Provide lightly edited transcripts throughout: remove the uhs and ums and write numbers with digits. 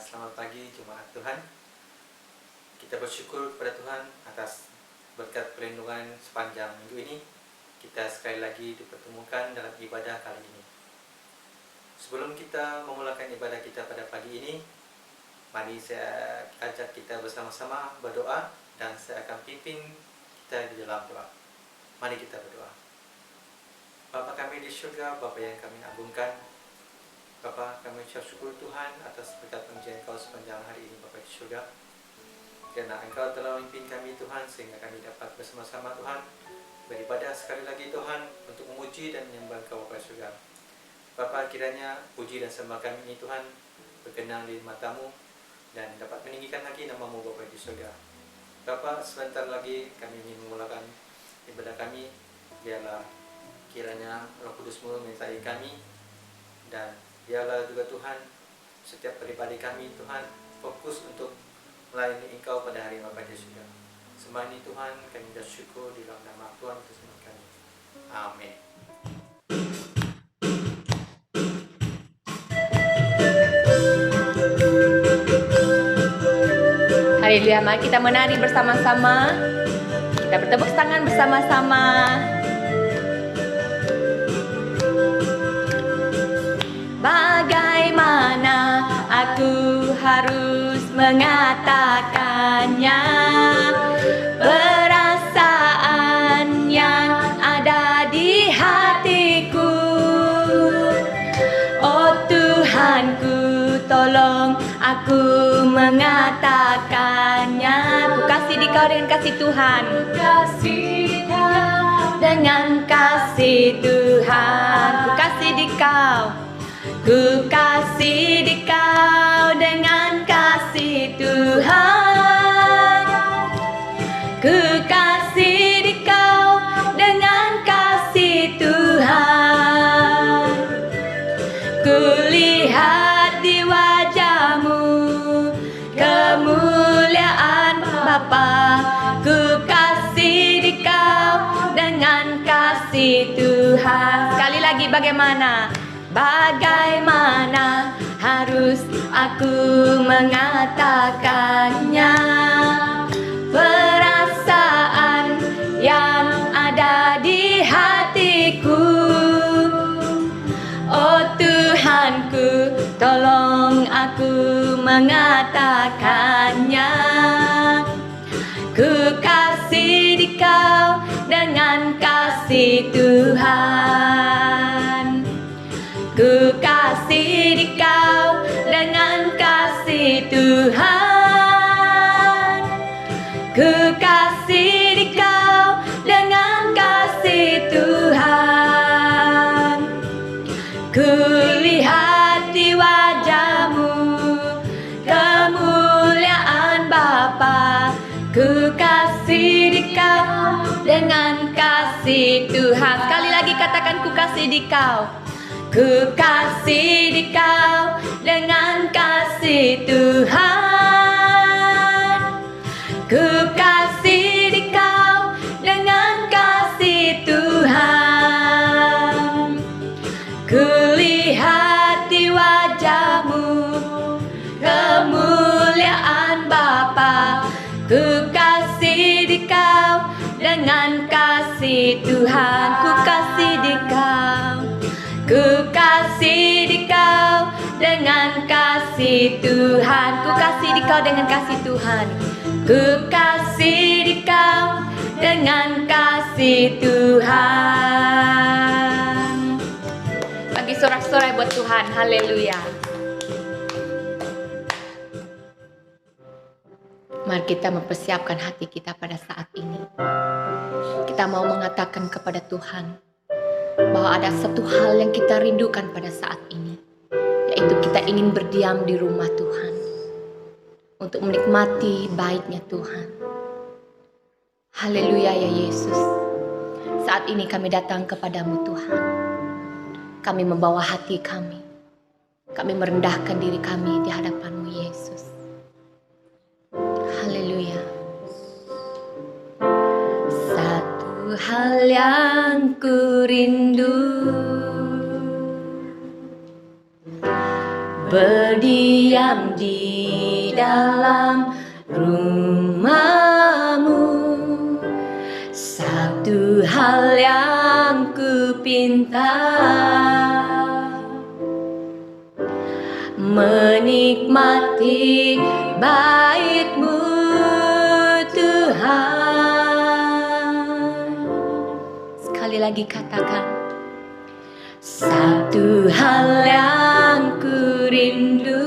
Selamat pagi Jemaat Tuhan. Kita bersyukur kepada Tuhan atas berkat perlindungan sepanjang minggu ini. Kita sekali lagi dipertemukan dalam ibadah kali ini. Sebelum kita memulakan ibadah kita pada pagi ini, mari saya ajak kita bersama-sama berdoa dan saya akan pimpin kita di dalam doa. Mari kita berdoa. Bapa kami di surga, Bapa yang kami agungkan, Bapa, kami ucap syukur Tuhan atas berkat pengajian Engkau sepanjang hari ini, Bapa di surga. Karena Engkau telah memimpin kami Tuhan, sehingga kami dapat bersama-sama Tuhan beribadah sekali lagi Tuhan untuk memuji dan menyembah Engkau, Bapa di surga. Bapa, kiranya puji dan sembah kami ini Tuhan berkenan di mata-Mu dan dapat meninggikan lagi nama-Mu, Bapa di surga. Bapa, sebentar lagi kami ingin memulakan ibadah kami. Biarlah kiranya Roh Kudus-Mu menyertai kami, dan biarlah juga Tuhan setiap pribadi kami Tuhan fokus untuk melayani Engkau pada hari Bapa di surga. Semua ini Tuhan kami bersyukur di dalam nama Tuhan Yesus kami. Amin. Haleluya, mari kita menari bersama-sama. Kita bertepuk tangan bersama-sama. Bagaimana aku harus mengatakannya, perasaan yang ada di hatiku. Oh Tuhanku, tolong aku mengatakannya. Ku kasih di Kau dengan kasih Tuhan. Kasih Kau dengan kasih Tuhan. Ku kasih di Kau. Ku kasih di Kau dengan kasih Tuhan. Ku kasih di Kau dengan kasih Tuhan. Ku lihat di wajah-Mu kemuliaan Bapa. Ku kasih di Kau dengan kasih Tuhan. Sekali lagi, bagaimana? Bagaimana harus aku mengatakannya, perasaan yang ada di hatiku. Oh Tuhanku, tolong aku mengatakannya. Ku kasih di Kau dengan kasih Tuhan. Ku kasih di Kau dengan kasih Tuhan. Ku kasih di Kau dengan kasih Tuhan. Ku lihat di wajah-Mu kemuliaan Bapa. Ku kasih di Kau dengan kasih Tuhan. Sekali lagi katakan, ku kasih di Kau. Ku kasih di Kau dengan kasih Tuhan. Ku kasih di Kau dengan kasih Tuhan. Ku lihat di wajah-Mu kemuliaan Bapa. Ku kasih di Kau dengan kasih Tuhan. Ku kasih di Kau. Ku kasih di Kau dengan kasih Tuhan. Ku kasih di Kau dengan kasih Tuhan. Ku kasih di Kau dengan kasih Tuhan. Bagi sorak-sorai buat Tuhan. Haleluya. Mari kita mempersiapkan hati kita pada saat ini. Kita mau mengatakan kepada Tuhan bahwa ada satu hal yang kita rindukan pada saat ini, yaitu kita ingin berdiam di rumah Tuhan untuk menikmati baiknya Tuhan. Haleluya ya Yesus. Saat ini kami datang kepadamu Tuhan. Kami membawa hati kami. Kami merendahkan diri kami di hadapan-Mu Yesus. Haleluya. Satu hal yang ku rindu, berdiam berdiam di dalam rumahmu. Satu hal yang ku pinta, menikmati bait-Mu Tuhan. Sekali lagi katakan, satu hal yang ku rindu,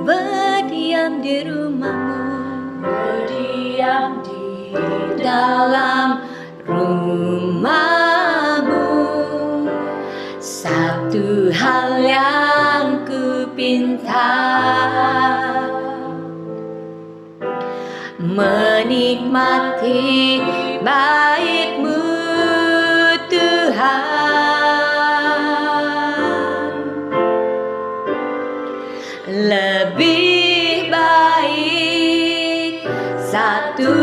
berdiam di rumah-Mu, berdiam di dalam rumah-Mu. Satu hal yang ku pinta, menikmati bait-Mu Tuhan. Lebih baik satu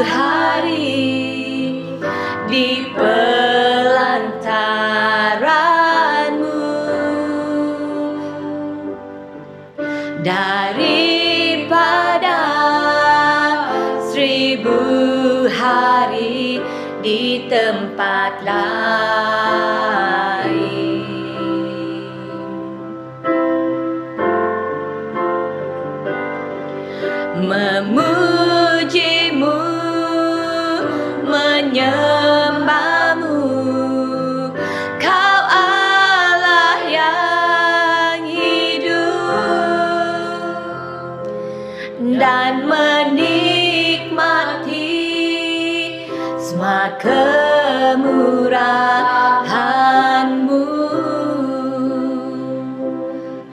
hari di pelantaran-Mu daripada 1000 hari di tempat lain. Memuji-Mu, menyembah-Mu, Kau Allah yang hidup, dan menikmati semua kemurahan-Mu.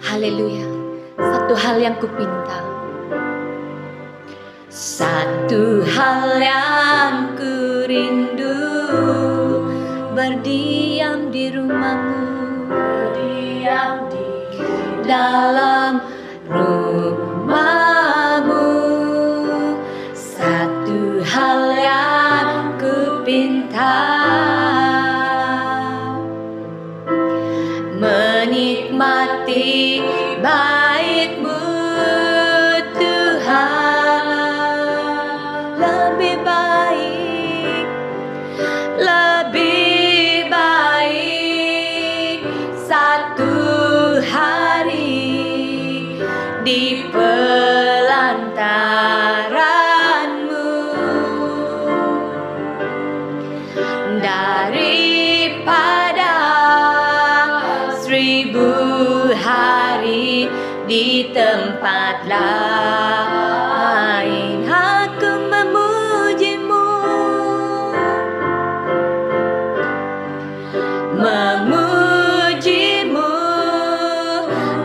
Haleluya. Satu hal yang kupinta, satu hal yang ku rindu, berdiam di rumah-Mu, berdiam di dalam rumah-Mu. Satu hal yang ku pinta, menikmati bait-Mu Tuhan. Lebih baik, lebih baik satu hari di pelantaran-Mu daripada 1000 hari di tempat lain. Aku memuji-Mu, memuji-Mu,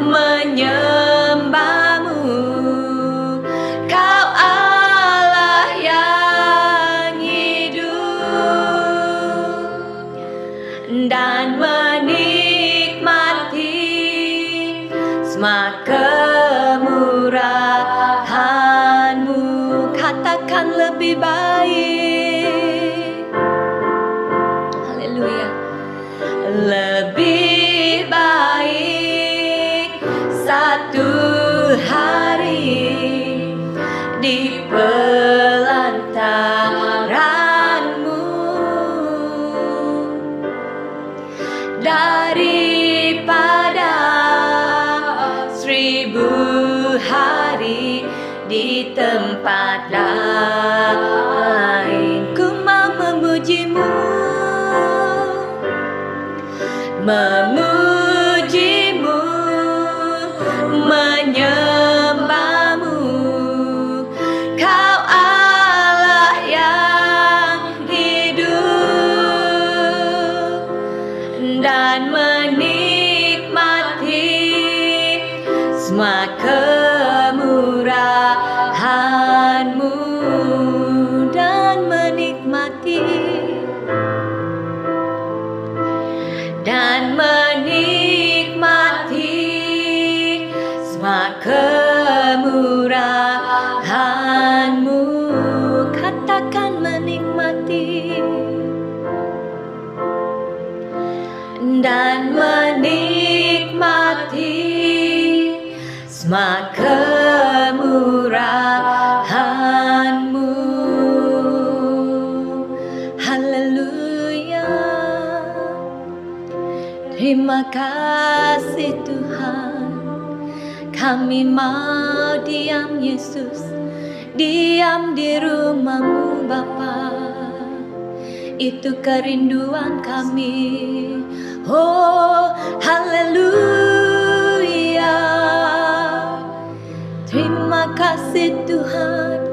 menyembah-Mu, Kau Allah yang hidup, dan menikmati semua kemurahan-Mu. Katakan lebih baik. Haleluya. Lebih baik satu hari di pelantaran-Mu daripada 1000 hari di tempat lain. Ku mau memuji-Mu, memuji-Mu, menyembah-Mu, Kau Allah yang hidup, dan menikmati semua kemurahan-Mu, dan menikmati, dan semua kemurahan-Mu. Haleluya. Terima kasih Tuhan. Kami mau diam Yesus, diam di rumah-Mu Bapa. Itu kerinduan kami. Oh, haleluya. Terima kasih Tuhan.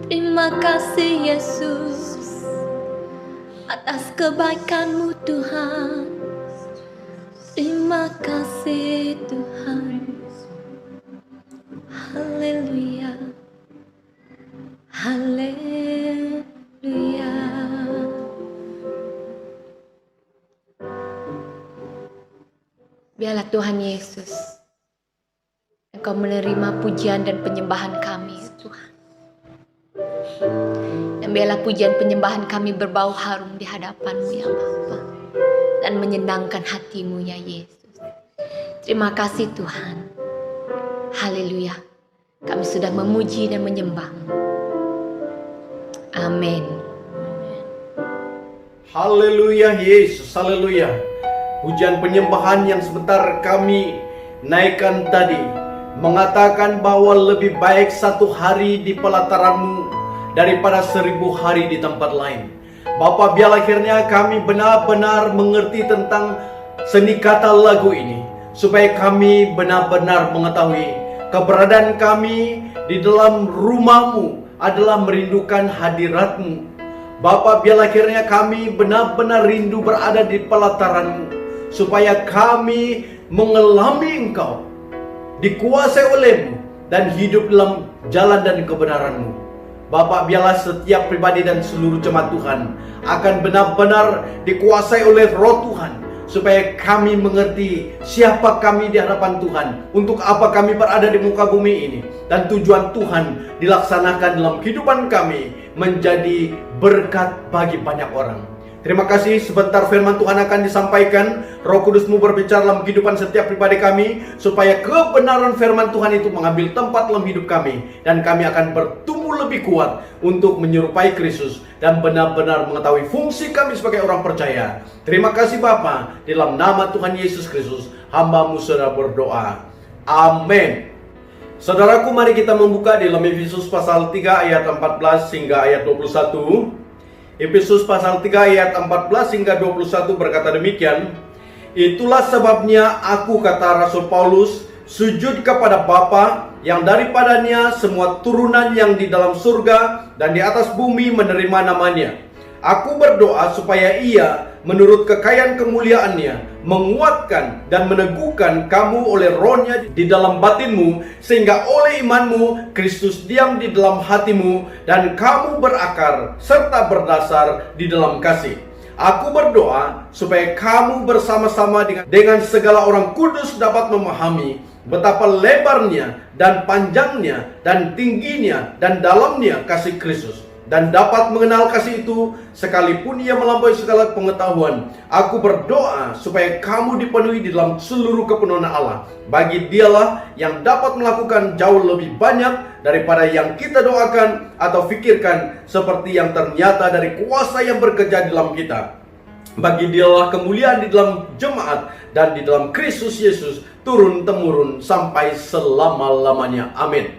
Terima kasih Yesus atas kebaikan-Mu Tuhan. Terima kasih Tuhan. Haleluya. Haleluya. Biarlah Tuhan Yesus, Engkau menerima pujian dan penyembahan kami Tuhan. Dan biarlah pujian penyembahan kami berbau harum di hadapan-Mu ya Bapa, dan menyenangkan hati-Mu ya Yesus. Terima kasih Tuhan. Haleluya. Kami sudah memuji dan menyembah-Mu. Amin. Haleluya Yesus, haleluya. Pujian penyembahan yang sebentar kami naikkan tadi mengatakan bahwa lebih baik satu hari di pelataran-Mu daripada 1000 hari di tempat lain. Bapa, biarlah akhirnya kami benar-benar mengerti tentang seni kata lagu ini, supaya kami benar-benar mengetahui keberadaan kami di dalam rumah-Mu adalah merindukan hadirat-Mu. Bapa, biarlah akhirnya kami benar-benar rindu berada di pelataran-Mu, supaya kami mengalami Engkau, dikuasai oleh-Mu, dan hidup dalam jalan dan kebenaran-Mu. Bapa, biarlah setiap pribadi dan seluruh jemaat Tuhan akan benar-benar dikuasai oleh Roh Tuhan, supaya kami mengerti siapa kami di hadapan Tuhan, untuk apa kami berada di muka bumi ini, dan tujuan Tuhan dilaksanakan dalam kehidupan kami menjadi berkat bagi banyak orang. Terima kasih, sebentar firman Tuhan akan disampaikan. Roh Kudus-Mu berbicara dalam kehidupan setiap pribadi kami, supaya kebenaran firman Tuhan itu mengambil tempat dalam hidup kami, dan kami akan bertumbuh lebih kuat untuk menyerupai Kristus dan benar-benar mengetahui fungsi kami sebagai orang percaya. Terima kasih Bapa, dalam nama Tuhan Yesus Kristus hamba-Mu sudah berdoa. Amin. Saudaraku, mari kita membuka di dalam Efesus pasal 3 ayat 14 hingga ayat 21. Efesus pasal 3 ayat 14 hingga 21 berkata demikian. Itulah sebabnya aku, kata Rasul Paulus, sujud kepada Bapa, yang daripadanya semua turunan yang di dalam surga dan di atas bumi menerima namanya. Aku berdoa supaya Ia menurut kekayaan kemuliaannya menguatkan dan meneguhkan kamu oleh Roh-Nya di dalam batinmu, sehingga oleh imanmu Kristus diam di dalam hatimu, dan kamu berakar serta berdasar di dalam kasih. Aku berdoa supaya kamu bersama-sama dengan segala orang kudus dapat memahami betapa lebarnya dan panjangnya dan tingginya dan dalamnya kasih Kristus, dan dapat mengenal kasih itu sekalipun ia melampaui segala pengetahuan. Aku berdoa supaya kamu dipenuhi di dalam seluruh kepenuhan Allah. Bagi Dialah yang dapat melakukan jauh lebih banyak daripada yang kita doakan atau fikirkan, seperti yang ternyata dari kuasa yang bekerja di dalam kita. Bagi Dialah kemuliaan di dalam jemaat dan di dalam Kristus Yesus turun-temurun sampai selama-lamanya. Amin.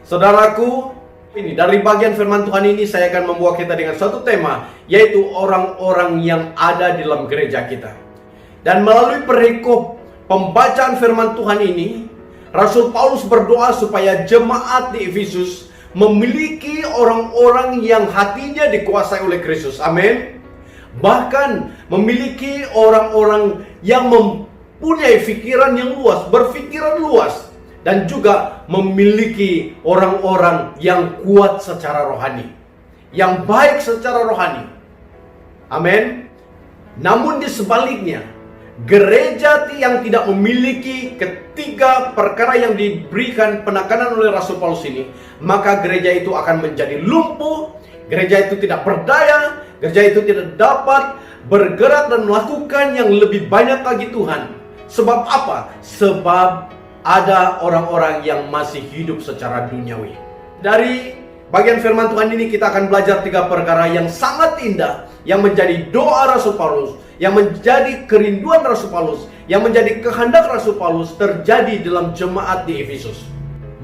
Saudaraku, ini dari bagian firman Tuhan ini saya akan membawa kita dengan satu tema, yaitu orang-orang yang ada di dalam gereja kita. Dan melalui perikop pembacaan firman Tuhan ini, Rasul Paulus berdoa supaya jemaat di Efesus memiliki orang-orang yang hatinya dikuasai oleh Kristus. Amin. Bahkan memiliki orang-orang yang mempunyai pikiran yang luas, berpikiran luas, dan juga memiliki orang-orang yang kuat secara rohani, yang baik secara rohani. Amin. Namun di sebaliknya, gereja yang tidak memiliki ketiga perkara yang diberikan penekanan oleh Rasul Paulus ini, maka gereja itu akan menjadi lumpuh, gereja itu tidak berdaya, gereja itu tidak dapat bergerak dan melakukan yang lebih banyak lagi Tuhan. Sebab apa? Sebab ada orang-orang yang masih hidup secara duniawi. Dari bagian firman Tuhan ini kita akan belajar 3 perkara yang sangat indah, yang menjadi doa Rasul Paulus, yang menjadi kerinduan Rasul Paulus, yang menjadi kehendak Rasul Paulus terjadi dalam jemaat di Efesus.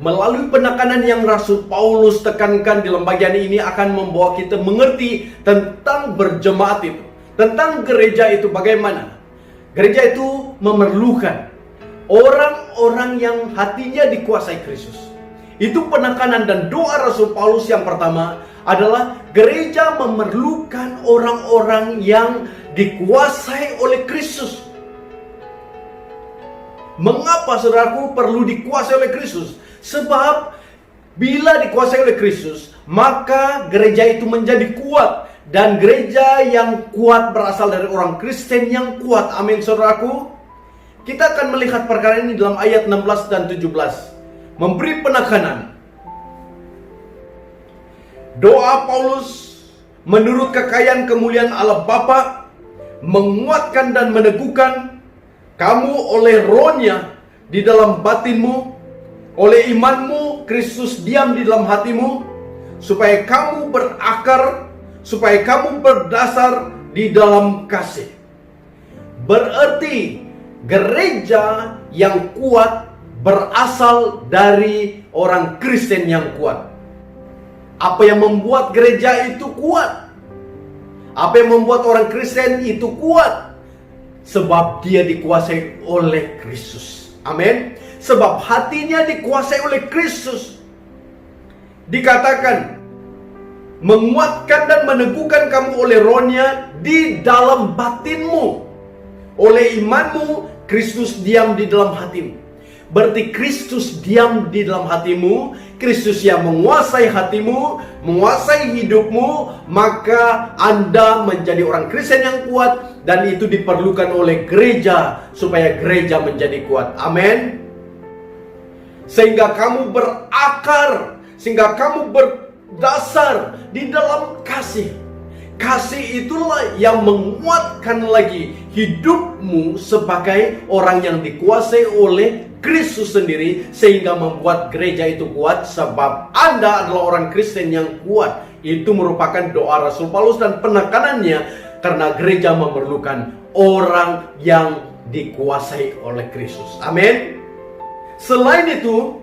Melalui penekanan yang Rasul Paulus tekankan dalam bagian ini akan membawa kita mengerti tentang berjemaat itu, tentang gereja itu bagaimana. Gereja itu memerlukan orang-orang yang hatinya dikuasai Kristus. Itu penekanan dan doa Rasul Paulus yang pertama adalah gereja memerlukan orang-orang yang dikuasai oleh Kristus. Mengapa saudaraku perlu dikuasai oleh Kristus? Sebab bila dikuasai oleh Kristus, maka gereja itu menjadi kuat. Dan gereja yang kuat berasal dari orang Kristen yang kuat. Amin saudaraku. Kita akan melihat perkara ini dalam ayat 16 dan 17. Memberi penekanan. Doa Paulus menurut kekayaan kemuliaan Allah Bapa menguatkan dan meneguhkan kamu oleh rohnya di dalam batinmu, oleh imanmu Kristus diam di dalam hatimu, supaya kamu berakar, supaya kamu berdasar di dalam kasih. Berarti gereja yang kuat berasal dari orang Kristen yang kuat. Apa yang membuat gereja itu kuat? Apa yang membuat orang Kristen itu kuat? Sebab dia dikuasai oleh Kristus. Amin. Sebab hatinya dikuasai oleh Kristus. Dikatakan menguatkan dan meneguhkan kamu oleh rohnya di dalam batinmu. Oleh imanmu Kristus diam di dalam hatimu. Berarti Kristus diam di dalam hatimu, Kristus yang menguasai hatimu, menguasai hidupmu, maka Anda menjadi orang Kristen yang kuat. Dan itu diperlukan oleh gereja supaya gereja menjadi kuat. Amin. Sehingga kamu berakar, sehingga kamu berdasar di dalam kasih. Kasih itulah yang menguatkan lagi hidupmu sebagai orang yang dikuasai oleh Kristus sendiri, sehingga membuat gereja itu kuat. Sebab Anda adalah orang Kristen yang kuat. Itu merupakan doa Rasul Paulus dan penekanannya, karena gereja memerlukan orang yang dikuasai oleh Kristus. Amin. Selain itu,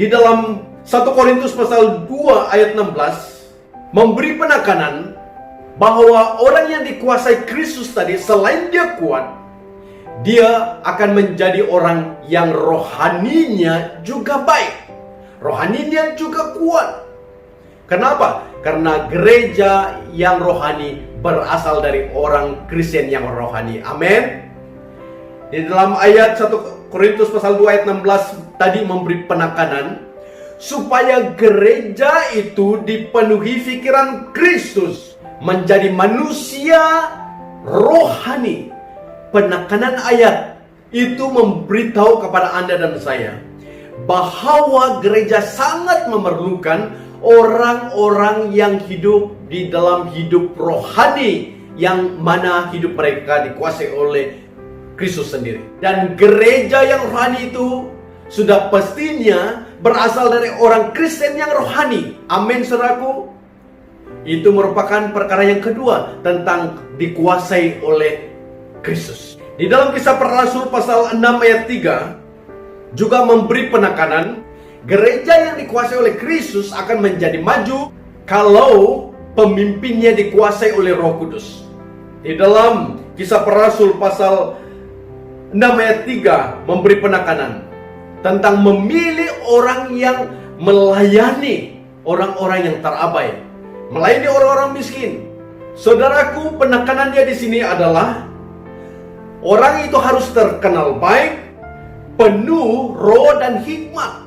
di dalam 1 Korintus pasal 2 ayat 16 memberi penekanan bahwa orang yang dikuasai Kristus tadi, selain dia kuat, dia akan menjadi orang yang rohaninya juga baik, rohaninya juga kuat. Kenapa? Karena gereja yang rohani berasal dari orang Kristen yang rohani. Amin. Di dalam ayat 1 Korintus pasal 2 ayat 16 tadi memberi penekanan supaya gereja itu dipenuhi pikiran Kristus, menjadi manusia rohani. Penekanan ayat itu memberitahu kepada Anda dan saya bahwa gereja sangat memerlukan orang-orang yang hidup di dalam hidup rohani, yang mana hidup mereka dikuasai oleh Kristus sendiri. Dan gereja yang rohani itu sudah pastinya berasal dari orang Kristen yang rohani. Amin saudaraku. Itu merupakan perkara yang kedua tentang dikuasai oleh Kristus. Di dalam Kisah Para Rasul pasal 6 ayat 3 juga memberi penekanan gereja yang dikuasai oleh Kristus akan menjadi maju kalau pemimpinnya dikuasai oleh Roh Kudus. Di dalam Kisah Para Rasul pasal 6 ayat 3 memberi penekanan tentang memilih orang yang melayani orang-orang yang terabai, melayani orang-orang miskin. Saudaraku, penekanannya di sini adalah orang itu harus terkenal baik, penuh roh dan hikmat.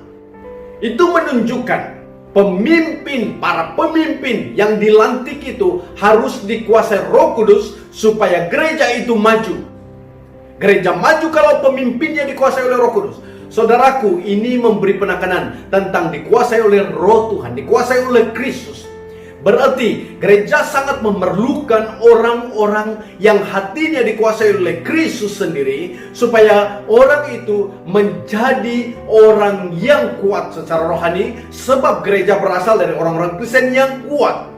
Itu menunjukkan para pemimpin yang dilantik itu harus dikuasai Roh Kudus supaya gereja itu maju. Gereja maju kalau pemimpinnya dikuasai oleh Roh Kudus. Saudaraku, ini memberi penekanan tentang dikuasai oleh Roh Tuhan, dikuasai oleh Kristus. Berarti gereja sangat memerlukan orang-orang yang hatinya dikuasai oleh Kristus sendiri, supaya orang itu menjadi orang yang kuat secara rohani, sebab gereja berasal dari orang-orang Kristen yang kuat.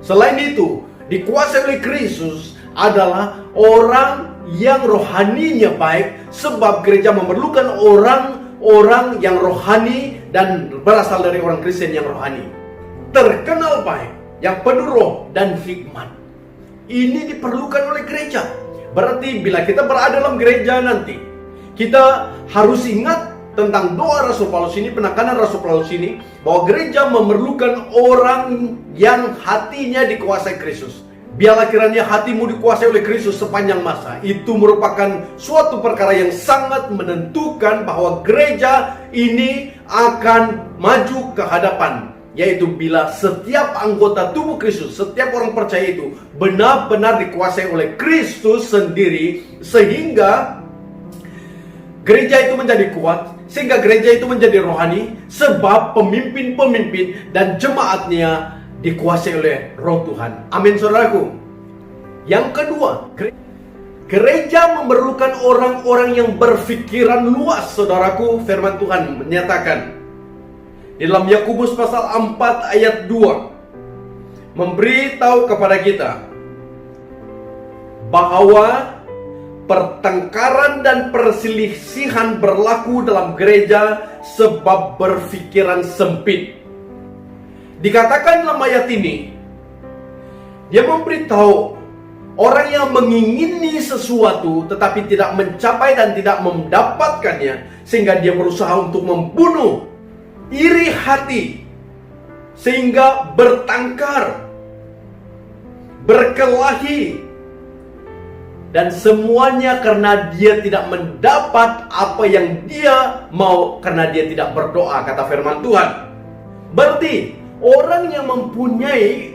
Selain itu, dikuasai oleh Kristus adalah orang yang rohaninya baik, sebab gereja memerlukan orang-orang yang rohani dan berasal dari orang Kristen yang rohani, terkenal baik, yang penuh roh dan hikmat. Ini diperlukan oleh gereja. Berarti bila kita berada dalam gereja nanti, kita harus ingat tentang doa Rasul Paulus ini, penekanan Rasul Paulus ini, bahwa gereja memerlukan orang yang hatinya dikuasai Kristus. Biarlah kiranya hatimu dikuasai oleh Kristus sepanjang masa. Itu merupakan suatu perkara yang sangat menentukan bahwa gereja ini akan maju ke hadapan. Yaitu bila setiap anggota tubuh Kristus, setiap orang percaya itu benar-benar dikuasai oleh Kristus sendiri, sehingga gereja itu menjadi kuat, sehingga gereja itu menjadi rohani, sebab pemimpin-pemimpin dan jemaatnya dikuasai oleh Roh Tuhan. Amin, saudaraku. Yang kedua, gereja memerlukan orang-orang yang berpikiran luas, saudaraku. Firman Tuhan menyatakan di dalam Yakobus pasal 4 ayat 2, memberitahu kepada kita bahwa pertengkaran dan perselisihan berlaku dalam gereja sebab berpikiran sempit. Dikatakan dalam ayat ini, dia memberitahu orang yang mengingini sesuatu tetapi tidak mencapai dan tidak mendapatkannya, sehingga dia berusaha untuk membunuh, iri hati, sehingga bertengkar, berkelahi, dan semuanya karena dia tidak mendapat apa yang dia mau, karena dia tidak berdoa, kata firman Tuhan. Berarti orang yang mempunyai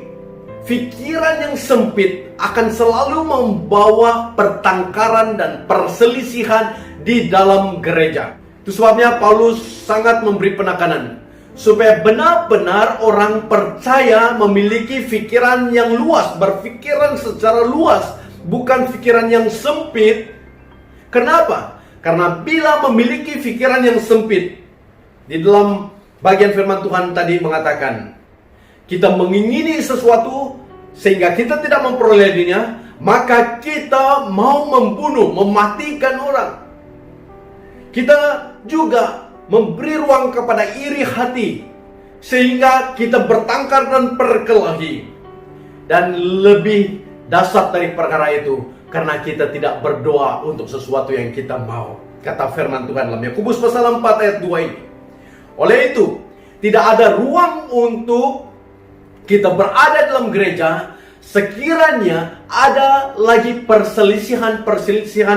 pikiran yang sempit akan selalu membawa pertengkaran dan perselisihan di dalam gereja. Itu sebabnya Paulus sangat memberi penekanan supaya benar-benar orang percaya memiliki pikiran yang luas, berpikiran secara luas, bukan pikiran yang sempit. Kenapa? Karena bila memiliki pikiran yang sempit, di dalam bagian firman Tuhan tadi mengatakan, kita mengingini sesuatu sehingga kita tidak memperolehnya, maka kita mau membunuh, mematikan orang. Kita juga memberi ruang kepada iri hati, sehingga kita bertengkar dan berkelahi. Dan lebih dasar dari perkara itu, karena kita tidak berdoa untuk sesuatu yang kita mau, kata firman Tuhan dalam Yakobus pasal 4 ayat 2 ini. Oleh itu, tidak ada ruang untuk kita berada dalam gereja sekiranya ada lagi perselisihan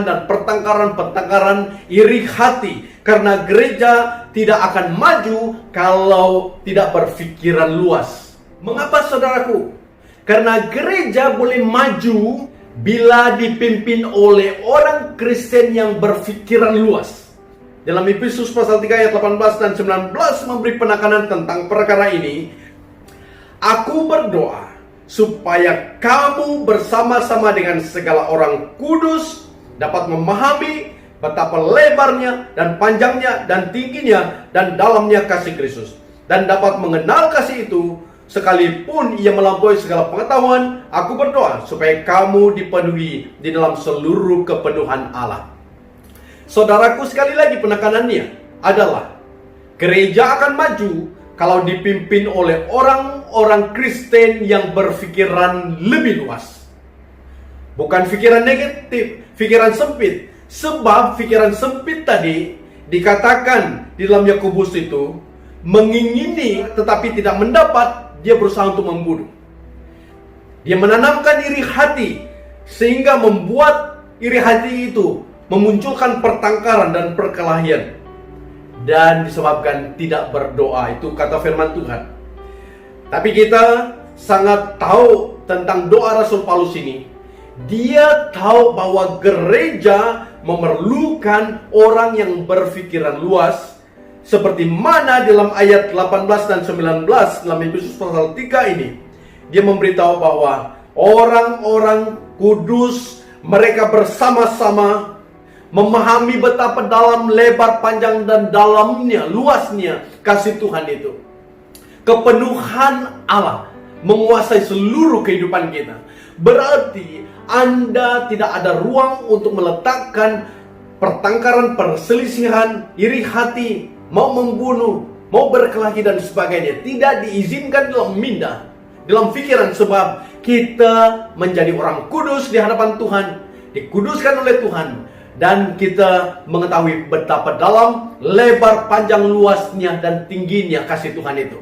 dan pertengkaran iri hati. Karena gereja tidak akan maju kalau tidak berpikiran luas. Mengapa, saudaraku? Karena gereja boleh maju bila dipimpin oleh orang Kristen yang berpikiran luas. Dalam Efesus pasal 3 ayat 18 dan 19 memberi penekanan tentang perkara ini. Aku berdoa supaya kamu bersama-sama dengan segala orang kudus dapat memahami betapa lebarnya dan panjangnya dan tingginya dan dalamnya kasih Kristus, dan dapat mengenal kasih itu sekalipun ia melampaui segala pengetahuan. Aku berdoa supaya kamu dipenuhi di dalam seluruh kepenuhan Allah. Saudaraku, sekali lagi penekanannya adalah gereja akan maju kalau dipimpin oleh orang-orang Kristen yang berpikiran lebih luas. Bukan pikiran negatif, pikiran sempit. Sebab pikiran sempit tadi dikatakan di dalam Yakobus itu, mengingini tetapi tidak mendapat, dia berusaha untuk membunuh. Dia menanamkan iri hati, sehingga membuat iri hati itu memunculkan pertengkaran dan perkelahian. Dan disebabkan tidak berdoa, itu kata firman Tuhan. Tapi kita sangat tahu tentang doa Rasul Paulus ini. Dia tahu bahwa gereja memerlukan orang yang berpikiran luas, seperti mana dalam ayat 18 dan 19 dalam Efesus pasal 3 ini, dia memberitahu bahwa orang-orang kudus mereka bersama-sama memahami betapa dalam, lebar, panjang, dan dalamnya, luasnya kasih Tuhan itu. Kepenuhan Allah menguasai seluruh kehidupan kita. Berarti Anda tidak ada ruang untuk meletakkan pertengkaran, perselisihan, iri hati, mau membunuh, mau berkelahi dan sebagainya. Tidak diizinkan dalam minda, dalam pikiran, sebab kita menjadi orang kudus di hadapan Tuhan, dikuduskan oleh Tuhan, dan kita mengetahui betapa dalam, lebar, panjang, luasnya, dan tingginya kasih Tuhan itu.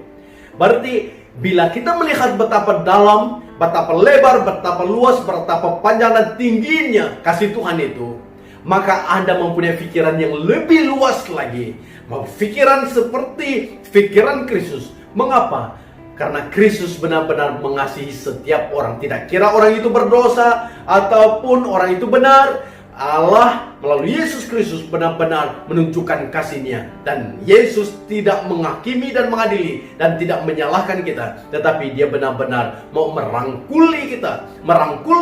Berarti bila kita melihat betapa dalam, betapa lebar, betapa luas, betapa panjang dan tingginya kasih Tuhan itu, maka Anda mempunyai pikiran yang lebih luas lagi. Pikiran seperti pikiran Kristus. Mengapa? Karena Kristus benar-benar mengasihi setiap orang. Tidak kira orang itu berdosa ataupun orang itu benar. Allah melalui Yesus Kristus benar-benar menunjukkan kasih-Nya. Dan Yesus tidak menghakimi dan mengadili dan tidak menyalahkan kita, tetapi Dia benar-benar mau merangkul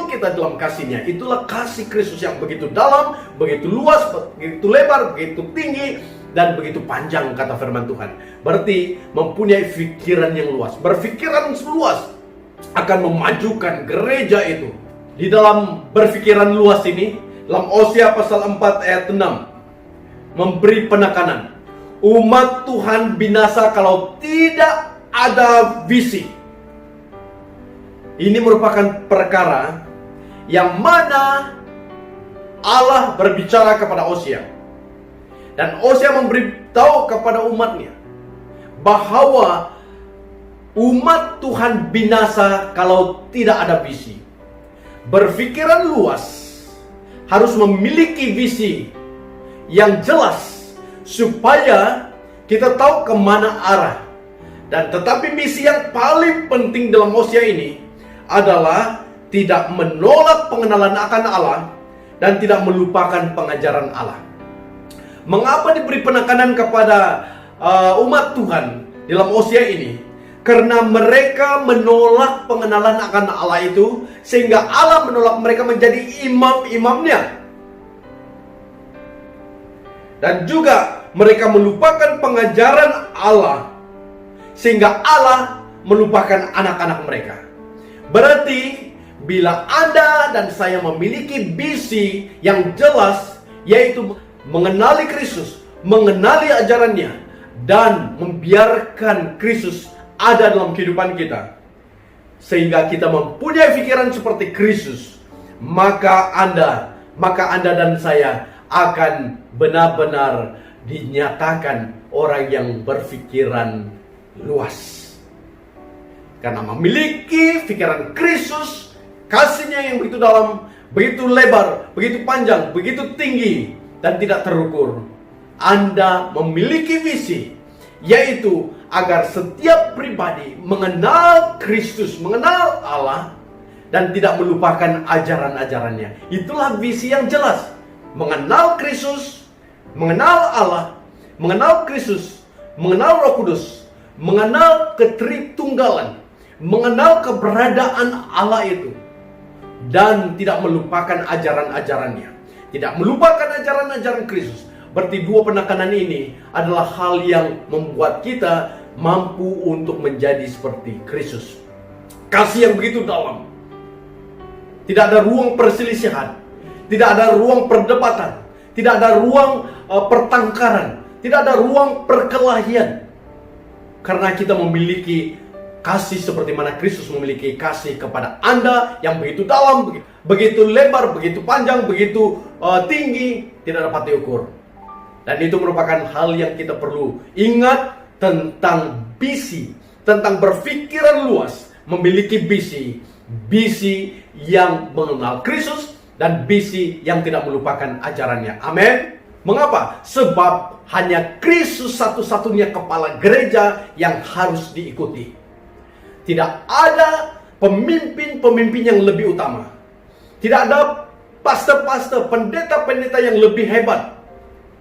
kita dalam kasih-Nya. Itulah kasih Kristus yang begitu dalam, begitu luas, begitu lebar, begitu tinggi, dan begitu panjang, kata firman Tuhan. Berarti mempunyai pikiran yang luas. Berpikiran luas akan memajukan gereja itu. Di dalam berpikiran luas ini, dalam Hosea pasal 4 ayat 6 memberi penekanan, umat Tuhan binasa kalau tidak ada visi. Ini merupakan perkara yang mana Allah berbicara kepada Hosea, dan Hosea memberitahu kepada umatnya bahwa umat Tuhan binasa kalau tidak ada visi. Berpikiran luas harus memiliki visi yang jelas supaya kita tahu kemana arah. Dan tetapi misi yang paling penting dalam Hosea ini adalah tidak menolak pengenalan akan Allah dan tidak melupakan pengajaran Allah. Mengapa diberi penekanan kepada umat Tuhan dalam Hosea ini? Karena mereka menolak pengenalan akan Allah itu, sehingga Allah menolak mereka menjadi imam-imamnya. Dan juga mereka melupakan pengajaran Allah, sehingga Allah melupakan anak-anak mereka. Berarti bila Anda dan saya memiliki visi yang jelas, yaitu mengenali Kristus, mengenali ajarannya, dan membiarkan Kristus ada dalam kehidupan kita, sehingga kita mempunyai pikiran seperti Kristus, maka Anda dan saya akan benar-benar dinyatakan orang yang berpikiran luas. Karena memiliki pikiran Kristus, kasih-Nya yang begitu dalam, begitu lebar, begitu panjang, begitu tinggi, dan tidak terukur. Anda memiliki visi, yaitu agar setiap pribadi mengenal Kristus, mengenal Allah, dan tidak melupakan ajaran-ajarannya. Itulah visi yang jelas. Mengenal Kristus, mengenal Allah, mengenal Kristus, mengenal Roh Kudus, mengenal ketritunggalan, mengenal keberadaan Allah itu, dan tidak melupakan ajaran-ajarannya, tidak melupakan ajaran-ajaran Kristus. Berarti dua penekanan ini adalah hal yang membuat kita mampu untuk menjadi seperti Kristus. Kasih yang begitu dalam. Tidak ada ruang perselisihan, tidak ada ruang perdebatan, tidak ada ruang pertengkaran, tidak ada ruang perkelahian. Karena kita memiliki kasih seperti mana Kristus memiliki kasih kepada Anda yang begitu dalam, begitu lebar, begitu panjang, begitu tinggi, tidak dapat diukur. Dan itu merupakan hal yang kita perlu ingat tentang visi, tentang berpikiran luas, memiliki visi yang mengenal Kristus, dan visi yang tidak melupakan ajarannya. Amin. Mengapa? Sebab hanya Kristus satu-satunya kepala gereja yang harus diikuti. Tidak ada pemimpin-pemimpin yang lebih utama. Tidak ada pastor-pastor, pendeta-pendeta yang lebih hebat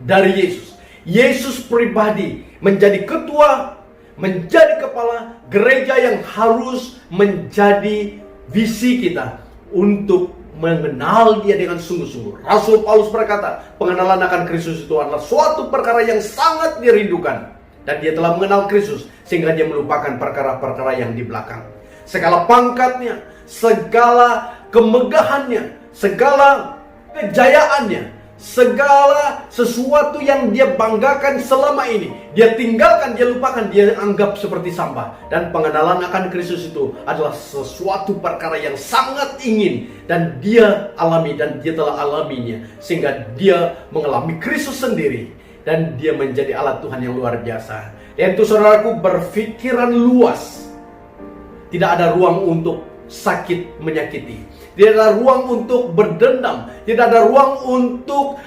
dari Yesus. Yesus pribadi menjadi ketua, menjadi kepala gereja yang harus menjadi visi kita untuk mengenal Dia dengan sungguh-sungguh. Rasul Paulus berkata, pengenalan akan Kristus itu adalah suatu perkara yang sangat dirindukan. Dan dia telah mengenal Kristus sehingga dia melupakan perkara-perkara yang di belakang. Segala pangkatnya, segala kemegahannya, segala kejayaannya, segala sesuatu yang dia banggakan selama ini, dia tinggalkan, dia lupakan, dia anggap seperti sampah. Dan pengenalan akan Kristus itu adalah sesuatu perkara yang sangat ingin, dan dia alami, dan dia telah alaminya, sehingga dia mengalami Kristus sendiri, dan dia menjadi alat Tuhan yang luar biasa. Dan itu saudaraku, berpikiran luas. Tidak ada ruang untuk sakit menyakiti, tidak ada ruang untuk berdendam, tidak ada ruang untuk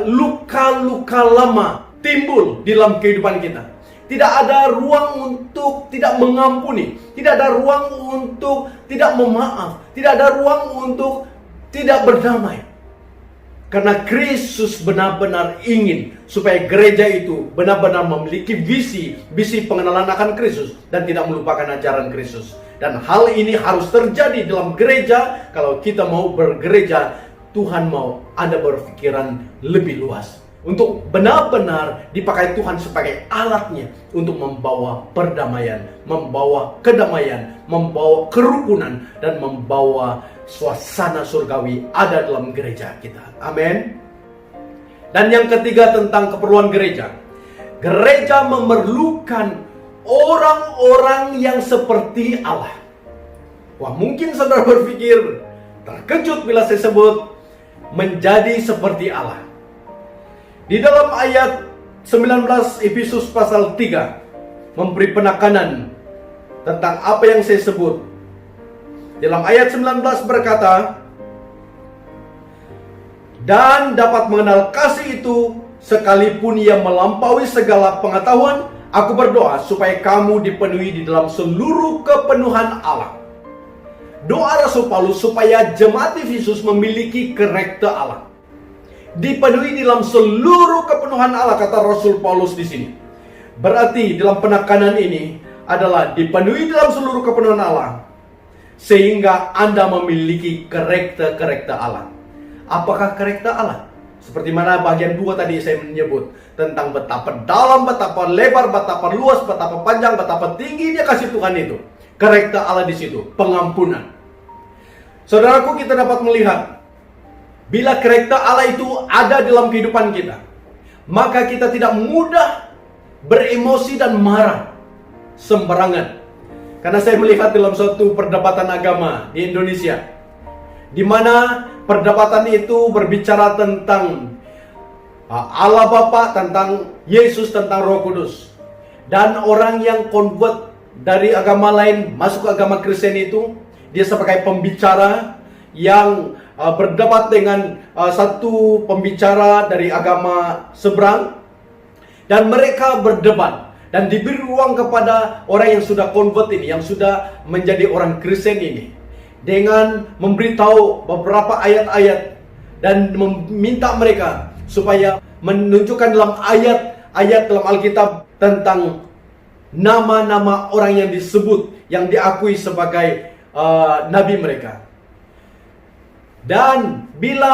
luka-luka lama timbul di dalam kehidupan kita. Tidak ada ruang untuk tidak mengampuni, tidak ada ruang untuk tidak memaaf, tidak ada ruang untuk tidak berdamai. Karena Kristus benar-benar ingin supaya gereja itu benar-benar memiliki visi pengenalan akan Kristus dan tidak melupakan ajaran Kristus. Dan hal ini harus terjadi dalam gereja. Kalau kita mau bergereja, Tuhan mau Anda berpikiran lebih luas, untuk benar-benar dipakai Tuhan sebagai alatnya untuk membawa perdamaian, membawa kedamaian, membawa kerukunan, dan membawa suasana surgawi ada dalam gereja kita. Amin. Dan yang ketiga tentang keperluan gereja. Gereja memerlukan orang-orang yang seperti Allah. Wah, mungkin saudara berpikir terkejut bila saya sebut menjadi seperti Allah. Di dalam ayat 19 Efesus pasal 3 memberi penekanan tentang apa yang saya sebut. Dalam ayat 19 berkata, dan dapat mengenal kasih itu sekalipun ia melampaui segala pengetahuan. Aku berdoa supaya kamu dipenuhi di dalam seluruh kepenuhan Allah. Doa Rasul Paulus supaya jemaat Efesus memiliki karakter Allah, dipenuhi di dalam seluruh kepenuhan Allah, kata Rasul Paulus di sini. Berarti dalam penekanan ini adalah dipenuhi dalam seluruh kepenuhan Allah, sehingga Anda memiliki karakter Allah. Apakah karakter Allah? Seperti mana bagian 2 tadi saya menyebut tentang betapa dalam, betapa lebar, betapa luas, betapa panjang, betapa tinggi dia kasih Tuhan itu. Karakter Allah di situ, pengampunan. Saudaraku, kita dapat melihat bila karakter Allah itu ada dalam kehidupan kita, maka kita tidak mudah beremosi dan marah sembarangan. Karena saya melihat dalam suatu perdebatan agama di Indonesia, di mana perdebatan itu berbicara tentang Allah Bapa, tentang Yesus, tentang Roh Kudus. Dan orang yang convert dari agama lain masuk ke agama Kristen itu, dia sebagai pembicara yang berdebat dengan satu pembicara dari agama seberang. Dan mereka berdebat dan diberi ruang kepada orang yang sudah convert ini, yang sudah menjadi orang Kristen ini, dengan memberitahu beberapa ayat-ayat dan meminta mereka supaya menunjukkan dalam ayat-ayat dalam Alkitab tentang nama-nama orang yang disebut, yang diakui sebagai nabi mereka. Dan bila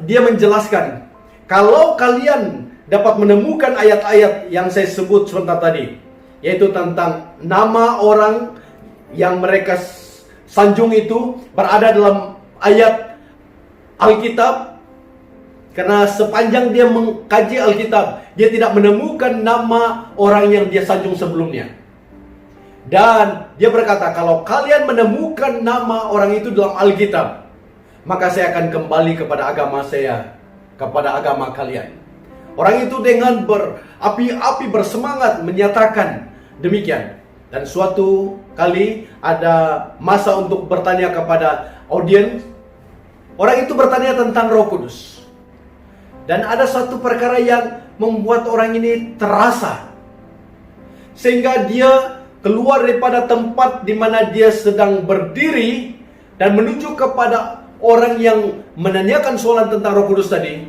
dia menjelaskan, kalau kalian dapat menemukan ayat-ayat yang saya sebut sebentar tadi, yaitu tentang nama orang yang mereka sanjung itu berada dalam ayat Alkitab, karena sepanjang dia mengkaji Alkitab, dia tidak menemukan nama orang yang dia sanjung sebelumnya. Dan dia berkata, kalau kalian menemukan nama orang itu dalam Alkitab, maka saya akan kembali kepada agama saya, kepada agama kalian. Orang itu dengan berapi-api bersemangat menyatakan demikian. Dan suatu kali ada masa untuk bertanya kepada audiens. Orang itu bertanya tentang Roh Kudus. Dan ada satu perkara yang membuat orang ini terasa, sehingga dia keluar daripada tempat di mana dia sedang berdiri dan menuju kepada orang yang menanyakan soalan tentang Roh Kudus tadi.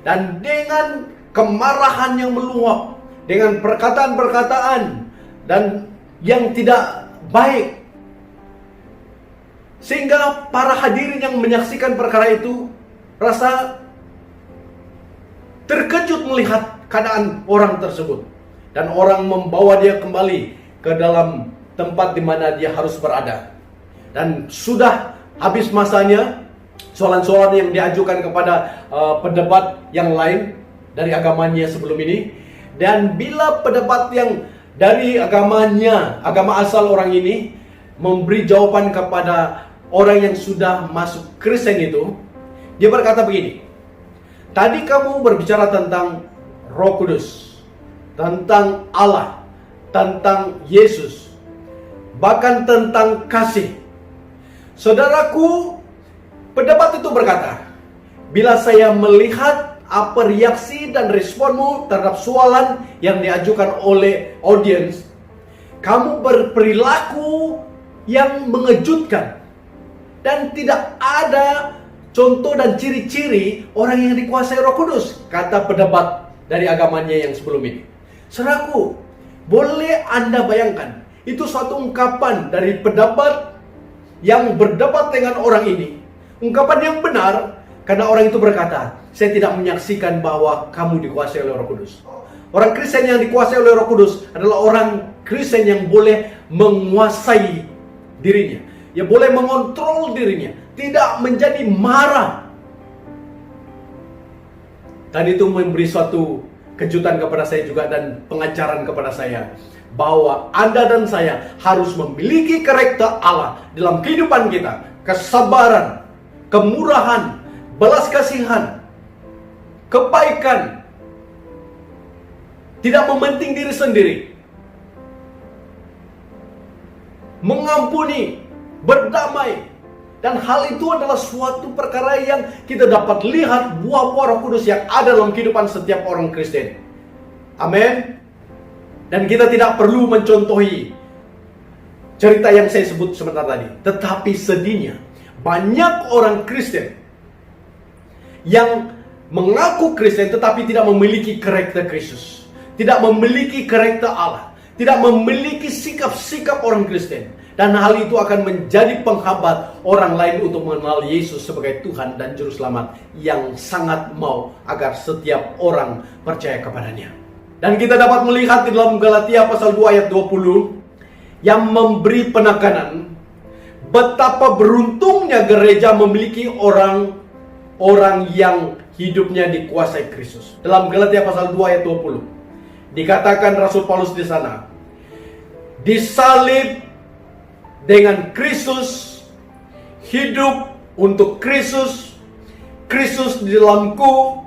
Dan dengan kemarahan yang meluap, dengan perkataan-perkataan dan yang tidak baik. Sehingga para hadirin yang menyaksikan perkara itu rasa terkejut melihat keadaan orang tersebut. Dan orang membawa dia kembali ke dalam tempat di mana dia harus berada. Dan sudah habis masanya soalan-soalan yang diajukan kepada pendebat yang lain dari agamanya sebelum ini. Dan bila pendebat yang dari agamanya, agama asal orang ini, memberi jawaban kepada orang yang sudah masuk Kristen itu, dia berkata begini, tadi kamu berbicara tentang Roh Kudus, tentang Allah, tentang Yesus, bahkan tentang kasih. Saudaraku, pendebat itu berkata, bila saya melihat apa reaksi dan responmu terhadap soalan yang diajukan oleh audiens, kamu berperilaku yang mengejutkan dan tidak ada contoh dan ciri-ciri orang yang dikuasai Roh Kudus, kata pendebat dari agamanya yang sebelum ini. Saudaraku, boleh Anda bayangkan, itu suatu ungkapan dari pendapat yang berdebat dengan orang ini, ungkapan yang benar, karena orang itu berkata, saya tidak menyaksikan bahwa kamu dikuasai oleh Roh Kudus. Orang Kristen yang dikuasai oleh Roh Kudus adalah orang Kristen yang boleh menguasai dirinya, ya boleh mengontrol dirinya, tidak menjadi marah. Tadi itu memberi suatu kejutan kepada saya juga dan pengajaran kepada saya, bahwa Anda dan saya harus memiliki karakter Allah dalam kehidupan kita. Kesabaran, kemurahan, belas kasihan, kebaikan, tidak mementing diri sendiri, mengampuni, berdamai. Dan hal itu adalah suatu perkara yang kita dapat lihat buah-buah Roh Kudus yang ada dalam kehidupan setiap orang Kristen. Amin. Dan kita tidak perlu mencontohi cerita yang saya sebut sebentar tadi. Tetapi sedihnya, banyak orang Kristen yang mengaku Kristen tetapi tidak memiliki karakter Kristus, tidak memiliki karakter Allah, tidak memiliki sikap-sikap orang Kristen. Dan hal itu akan menjadi penghambat orang lain untuk mengenal Yesus sebagai Tuhan dan Juru Selamat yang sangat mau agar setiap orang percaya kepadanya. Dan kita dapat melihat di dalam Galatia pasal 2 ayat 20 yang memberi penekanan betapa beruntungnya gereja memiliki orang yang hidupnya dikuasai Kristus. Dalam Galatia pasal 2 ayat 20 dikatakan Rasul Paulus di sana, disalib dengan Kristus, hidup untuk Kristus, Kristus di dalamku,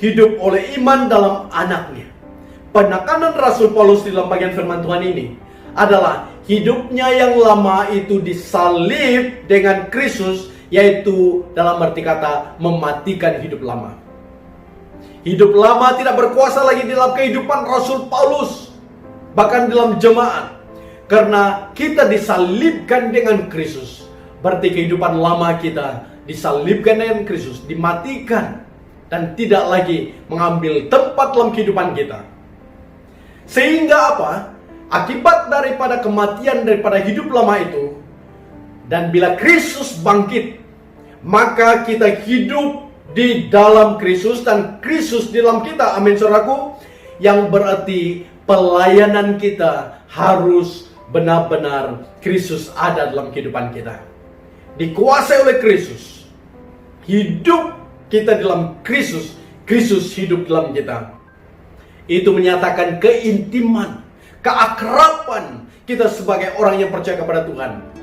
hidup oleh iman dalam anaknya. Penekanan Rasul Paulus di dalam bagian firman Tuhan ini adalah hidupnya yang lama itu disalib dengan Kristus, yaitu dalam arti kata mematikan hidup lama. Hidup lama tidak berkuasa lagi dalam kehidupan Rasul Paulus, bahkan dalam jemaat. Karena kita disalibkan dengan Kristus, berarti kehidupan lama kita disalibkan dengan Kristus, dimatikan, dan tidak lagi mengambil tempat dalam kehidupan kita. Sehingga apa? Akibat daripada kematian daripada hidup lama itu, dan bila Kristus bangkit, maka kita hidup di dalam Kristus dan Kristus di dalam kita. Amin, saudaraku. Yang berarti pelayanan kita harus benar-benar Kristus ada dalam kehidupan kita, dikuasai oleh Kristus. Hidup kita dalam Kristus, Kristus hidup dalam kita. Itu menyatakan keintiman, keakraban kita sebagai orang yang percaya kepada Tuhan.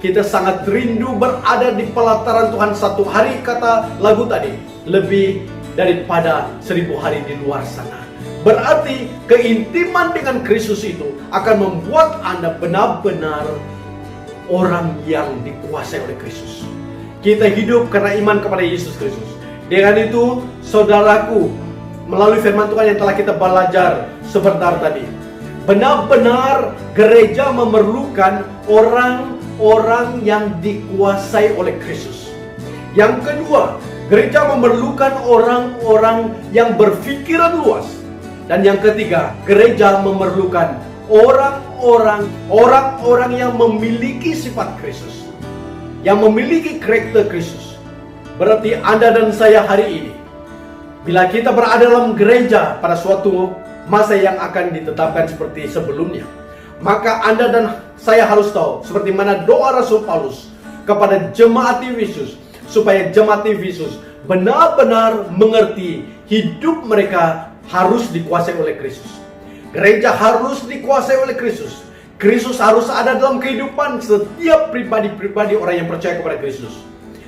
Kita sangat rindu berada di pelataran Tuhan satu hari, kata lagu tadi, lebih daripada 1000 hari di luar sana. Berarti keintiman dengan Kristus itu akan membuat Anda benar-benar orang yang dikuasai oleh Kristus. Kita hidup karena iman kepada Yesus Kristus. Dengan itu, saudaraku, melalui firman Tuhan yang telah kita belajar sebentar tadi, benar-benar gereja memerlukan orang-orang yang dikuasai oleh Kristus. Yang kedua, gereja memerlukan orang-orang yang berpikiran luas, Dan yang ketiga, gereja memerlukan orang-orang yang memiliki sifat Kristus, yang memiliki karakter Kristus. Berarti Anda dan saya hari ini, bila kita berada dalam gereja pada suatu masa yang akan ditetapkan seperti sebelumnya, maka Anda dan saya harus tahu seperti mana doa Rasul Paulus kepada jemaat di Efesus, supaya jemaat di Efesus benar-benar mengerti hidup mereka harus dikuasai oleh Kristus. Gereja harus dikuasai oleh Kristus. Kristus harus ada dalam kehidupan setiap pribadi-pribadi orang yang percaya kepada Kristus.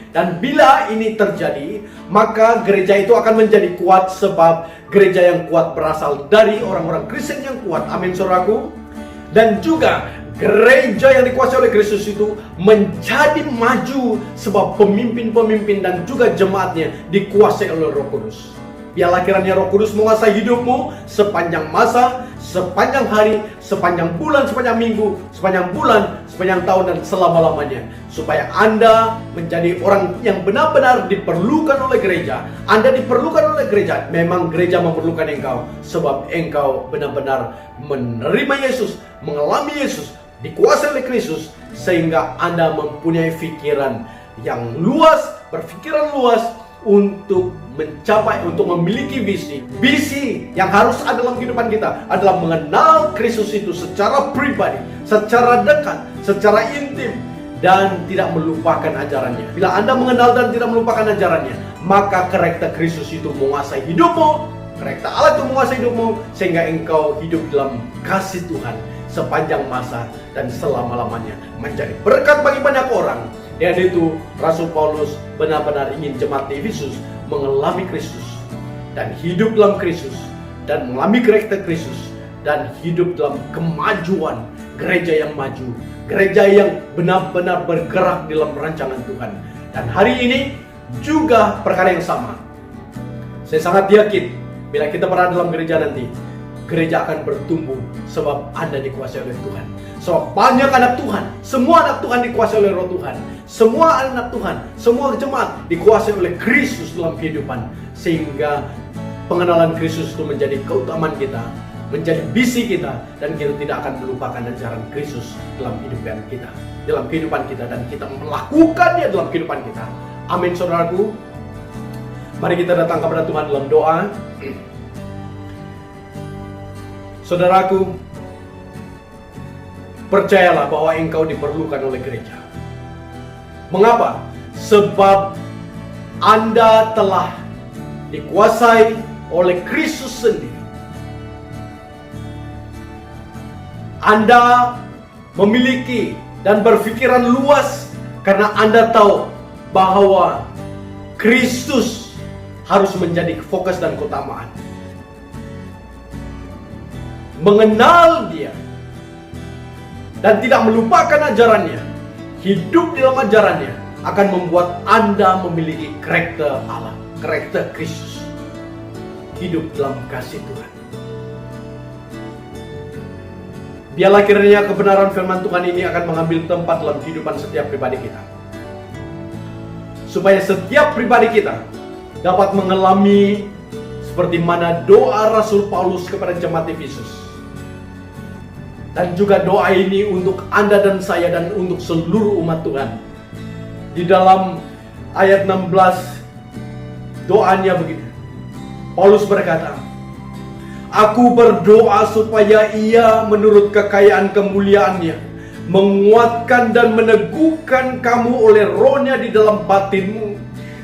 Dan bila ini terjadi, maka gereja itu akan menjadi kuat, sebab gereja yang kuat berasal dari orang-orang Kristen yang kuat. Amin, saudaraku. Dan juga gereja yang dikuasai oleh Kristus itu menjadi maju, sebab pemimpin-pemimpin dan juga jemaatnya dikuasai oleh Roh Kudus. Biarlah kiranya Roh Kudus menguasai hidupmu sepanjang masa, sepanjang hari, sepanjang bulan, sepanjang minggu, sepanjang bulan, sepanjang tahun, dan selama-lamanya. Supaya Anda menjadi orang yang benar-benar diperlukan oleh gereja. Anda diperlukan oleh gereja. Memang gereja memerlukan engkau, sebab engkau benar-benar menerima Yesus, mengalami Yesus, dikuasai oleh Kristus, sehingga Anda mempunyai pikiran yang luas, berpikiran luas, untuk mencapai, untuk memiliki visi. Visi yang harus ada dalam kehidupan kita adalah mengenal Kristus itu secara pribadi, secara dekat, secara intim, dan tidak melupakan ajarannya. Bila Anda mengenal dan tidak melupakan ajarannya, maka karakter Kristus itu menguasai hidupmu, karakter Allah itu menguasai hidupmu, sehingga engkau hidup dalam kasih Tuhan sepanjang masa dan selama-lamanya, menjadi berkat bagi banyak orang. Dan itu Rasul Paulus benar-benar ingin jemaat di Efesus mengalami Kristus dan hidup dalam Kristus dan mengalami karakter Kristus dan hidup dalam kemajuan gereja yang maju, gereja yang benar-benar bergerak dalam rancangan Tuhan. Dan hari ini juga perkara yang sama. Saya sangat yakin bila kita berada dalam gereja nanti, gereja akan bertumbuh, sebab Anda dikuasai oleh Tuhan. Sebab banyak anak Tuhan, semua anak Tuhan dikuasai oleh Roh Tuhan. Semua anak Tuhan, semua jemaat dikuasai oleh Kristus dalam kehidupan. Sehingga pengenalan Kristus itu menjadi keutamaan kita, menjadi visi kita, dan kita tidak akan melupakan ajaran Kristus dalam kehidupan kita, dan kita melakukannya dalam kehidupan kita. Amin, saudaraku. Mari kita datang kepada Tuhan dalam doa. Saudaraku, percayalah bahwa engkau diperlukan oleh gereja. Mengapa? Sebab Anda telah dikuasai oleh Kristus sendiri. Anda memiliki dan berpikiran luas karena Anda tahu bahwa Kristus harus menjadi fokus dan keutamaan. Mengenal Dia dan tidak melupakan ajarannya, hidup di dalam ajarannya, akan membuat Anda memiliki karakter Allah, karakter Kristus, hidup dalam kasih Tuhan. Biarlah kiranya kebenaran firman Tuhan ini akan mengambil tempat dalam kehidupan setiap pribadi kita, supaya setiap pribadi kita dapat mengalami seperti mana doa Rasul Paulus kepada jemaat Efesus. Dan juga doa ini untuk Anda dan saya dan untuk seluruh umat Tuhan. Di dalam ayat 16 doanya begini. Paulus berkata, "Aku berdoa supaya Ia menurut kekayaan kemuliaannya menguatkan dan meneguhkan kamu oleh Roh-Nya di dalam batinmu,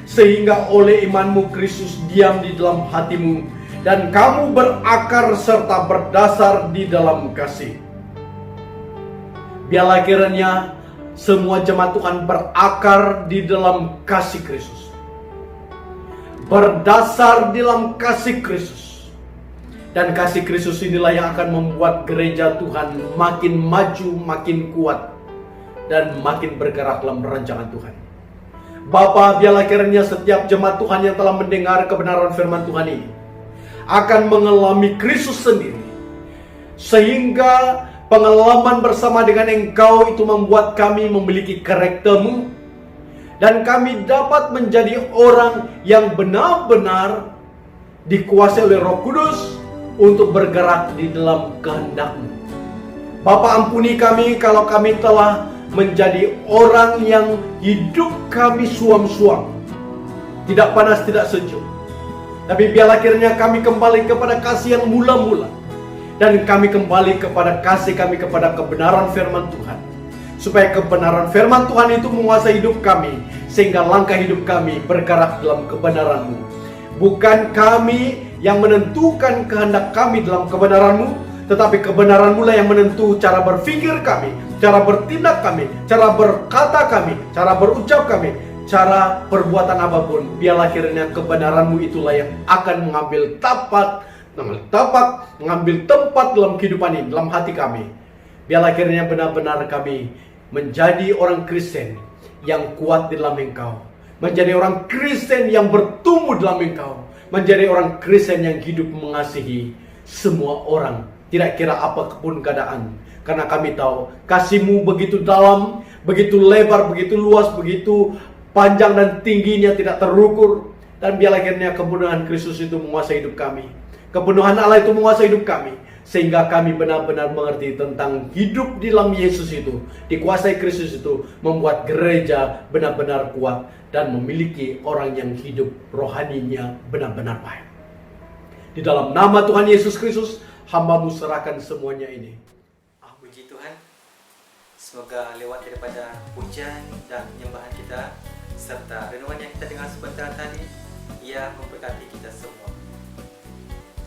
sehingga oleh imanmu Kristus diam di dalam hatimu, dan kamu berakar serta berdasar di dalam kasih." Biarlah kiranya semua jemaat Tuhan berakar di dalam kasih Kristus, berdasar di dalam kasih Kristus. Dan kasih Kristus inilah yang akan membuat gereja Tuhan makin maju, makin kuat, dan makin bergerak dalam rancangan Tuhan. Bapa, biarlah kiranya setiap jemaat Tuhan yang telah mendengar kebenaran firman Tuhan ini akan mengalami Kristus sendiri, sehingga pengalaman bersama dengan Engkau itu membuat kami memiliki karakter-Mu, dan kami dapat menjadi orang yang benar-benar dikuasai oleh Roh Kudus, untuk bergerak di dalam kehendak-Mu. Bapa, ampuni kami kalau kami telah menjadi orang yang hidup kami suam-suam, tidak panas, tidak sejuk. Tapi biarlah kiranya kami kembali kepada kasih yang mula-mula, dan kami kembali kepada kasih kami kepada kebenaran firman Tuhan, supaya kebenaran firman Tuhan itu menguasai hidup kami, sehingga langkah hidup kami bergerak dalam kebenaran-Mu. Bukan kami yang menentukan kehendak kami dalam kebenaran-Mu, tetapi kebenaran-Mu lah yang menentu cara berpikir kami, cara bertindak kami, cara berkata kami, cara berucap kami, cara perbuatan apapun. Biarlah kiranya kebenaran-Mu itulah yang akan mengambil tempat dalam kehidupan ini, dalam hati kami. Biarlah kiranya benar-benar kami menjadi orang Kristen yang kuat di dalam Engkau, menjadi orang Kristen yang bertumbuh dalam Engkau, menjadi orang Kristen yang hidup mengasihi semua orang, tidak kira apapun keadaan. Karena kami tahu kasih-Mu begitu dalam, begitu lebar, begitu luas, begitu panjang dan tingginya tidak terukur. Dan biarlah kiranya kepenuhan Kristus itu menguasai hidup kami, kepenuhan Allah itu menguasai hidup kami, sehingga kami benar-benar mengerti tentang hidup di dalam Yesus itu, dikuasai Kristus itu, membuat gereja benar-benar kuat dan memiliki orang yang hidup rohaninya benar-benar baik. Di dalam nama Tuhan Yesus Kristus, hamba-Mu serahkan semuanya ini. Puji Tuhan. Semoga lewat daripada pujian dan penyembahan kita serta renungan yang kita dengar sebentar tadi, ia memberkati kita semua.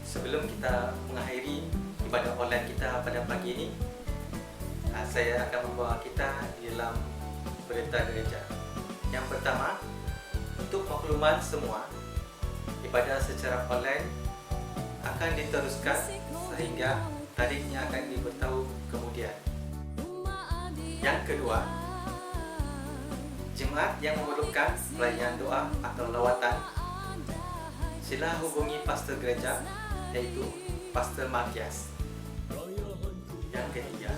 Sebelum kita mengakhiri ibadah online kita pada pagi ini, saya akan membawa kita di dalam berita gereja. Yang pertama, untuk makluman semua, ibadah secara online akan diteruskan sehingga tariknya akan diberitahu kemudian. Yang kedua, jemaat yang memerlukan pelayanan doa atau lawatan, sila hubungi pastor gereja, yaitu Pastor Matias. Yang ketiga,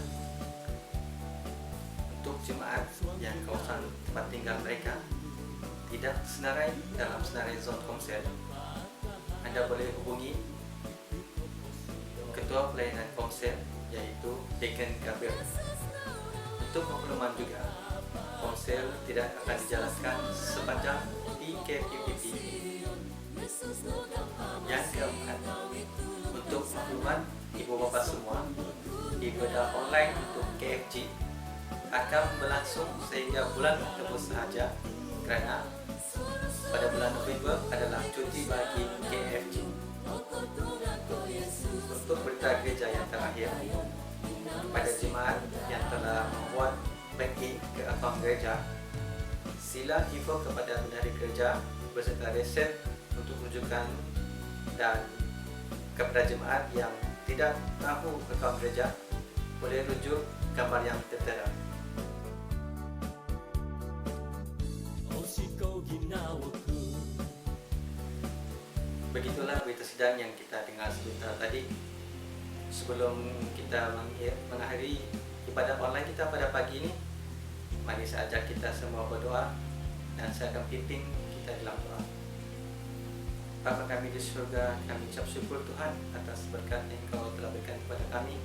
untuk jemaat yang kawasan tempat tinggal mereka tidak senarai dalam senarai zon komsel, Anda boleh hubungi Ketua Pelayanan Komsel, yaitu Deacon Gabriel. Untuk makluman juga, komsel tidak akan dijalankan sepanjang di KPPP. Yang keempat, untuk makluman ibu bapa semua, ibadah online untuk KFG akan berlangsung sehingga bulan Oktober sahaja, kerana pada bulan November adalah cuti bagi KFG. Untuk berita gereja yang terakhir, pada jemaat yang telah membuat banking ke akaun gereja, sila info kepada bendahari gereja beserta resep untuk rujukan, dan kepada jemaat yang tidak tahu akaun gereja, boleh rujuk gambar yang tertera. Begitulah berita sidang yang kita dengar sebentar tadi. Sebelum kita mengakhiri ibadah online kita pada pagi ini, mari saya ajak kita semua berdoa, dan saya akan pimpin kita dalam doa. Bapa kami di surga, kami ucap syukur Tuhan atas berkat yang Engkau telah berikan kepada kami.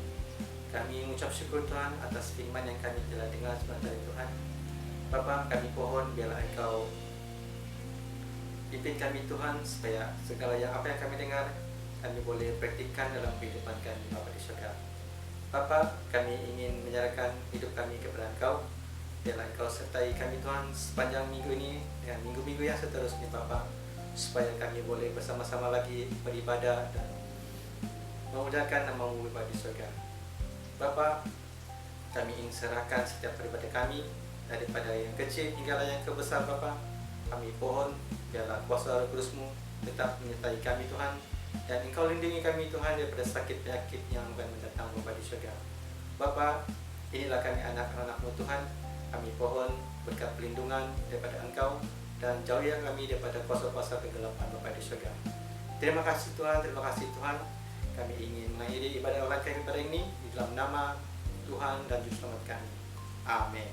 Kami mengucap syukur Tuhan atas firman yang kami telah dengar sebentar Tuhan. Bapa, kami pohon biarlah Engkau pimpin kami Tuhan, supaya segala apa yang kami dengar kami boleh praktikkan dalam kehidupan kami Bapa di surga. Bapa, kami ingin menyerahkan hidup kami kepada Engkau. Biarlah Engkau sertai kami Tuhan sepanjang minggu ini dan minggu-minggu yang seterusnya Bapa, supaya kami boleh bersama-sama lagi beribadah dan memuliakan nama-Mu Bapa di surga. Bapa, kami ingin serahkan setiap daripada kami, daripada yang kecil hingga yang kebesar Bapa. Kami pohon biarlah kuasa Roh Kudus-Mu tetap menyertai kami Tuhan, dan Engkau lindungi kami Tuhan daripada sakit penyakit yang akan mendatang Bapa di surga. Bapa, inilah kami anak-anak-Mu Tuhan. Kami pohon berkat perlindungan daripada Engkau, dan jauhi kami daripada kuasa-kuasa kegelapan Bapa di surga. Terima kasih Tuhan, terima kasih Tuhan. Kami ingin mengakhiri ibadah online kami pada ini di dalam nama Tuhan dan Juru Selamat kami. Amin.